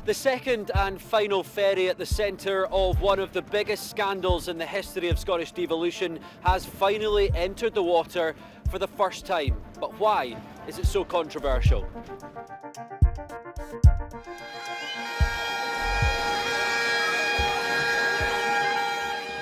The second and final ferry at the centre of one of the biggest scandals in the history of Scottish devolution has finally entered the water for the first time. But why is it so controversial?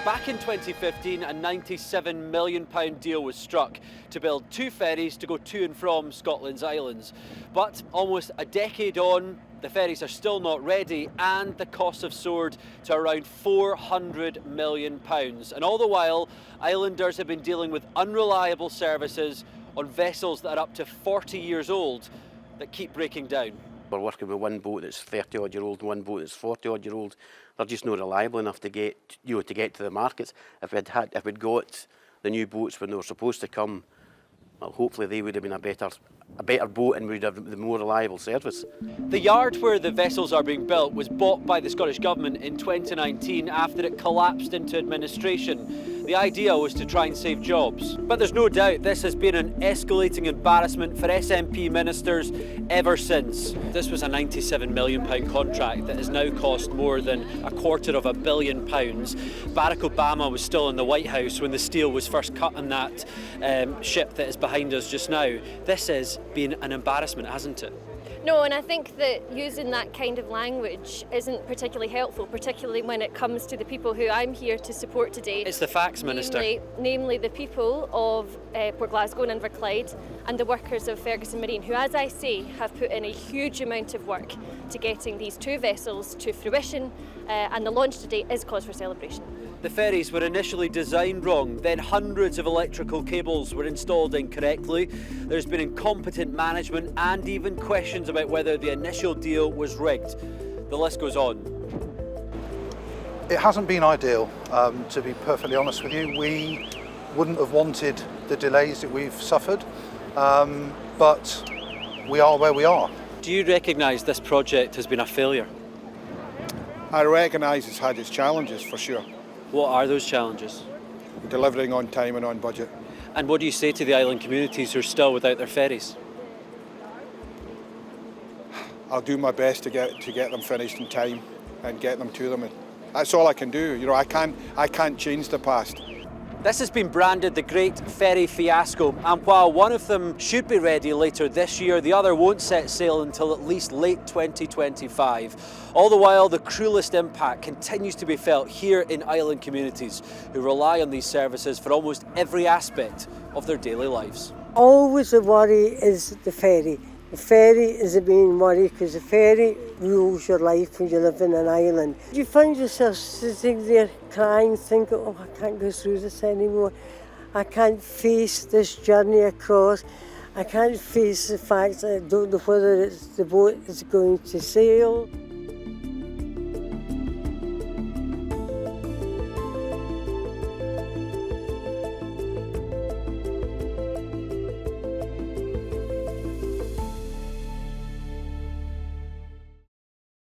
Back in 2015, a £97 million deal was struck to build two ferries to go to and from Scotland's islands. But almost a decade on, the ferries are still not ready and the costs have soared to around £400 million. And all the while, islanders have been dealing with unreliable services on vessels that are up to 40 years old that keep breaking down. We're working with one boat that's 30-odd year old and one boat that's 40-odd year old. They're just not reliable enough to get, to get to the markets. If we'd got the new boats when they were supposed to come, well, hopefully they would have been a better boat and would have the more reliable service. The yard where the vessels are being built was bought by the Scottish Government in 2019 after it collapsed into administration. The idea was to try and save jobs. But there's no doubt this has been an escalating embarrassment for SNP ministers ever since. This was a £97 million contract that has now cost more than £250 million. Barack Obama was still in the White House when the steel was first cut on that ship that is behind us just now. This has been an embarrassment, hasn't it? No, and I think that using that kind of language isn't particularly helpful, particularly when it comes to the people who I'm here to support today. It's the facts, Minister. Namely the people of Port Glasgow and Inverclyde and the workers of Ferguson Marine, who, as I say, have put in a huge amount of work to getting these two vessels to fruition, and the launch today is cause for celebration. The ferries were initially designed wrong, then hundreds of electrical cables were installed incorrectly. There's been incompetent management and even questions about whether the initial deal was rigged. The list goes on. It hasn't been ideal, to be perfectly honest with you. We wouldn't have wanted the delays that we've suffered, but we are where we are. Do you recognise this project has been a failure? I recognise it's had its challenges, for sure. What are those challenges? Delivering on time and on budget. And what do you say to the island communities who are still without their ferries? I'll do my best to get them finished in time and get them to them. And that's all I can do. You know, I can't change the past. This has been branded the Great Ferry Fiasco, and while one of them should be ready later this year, the other won't set sail until at least late 2025. All the while, the cruelest impact continues to be felt here in island communities who rely on these services for almost every aspect of their daily lives. Always the worry is the ferry. The ferry is the main worry because the ferry rules your life when you live in an island. You find yourself sitting there crying, thinking, oh, I can't go through this anymore. I can't face this journey across. I can't face the fact that I don't know whether the boat is going to sail.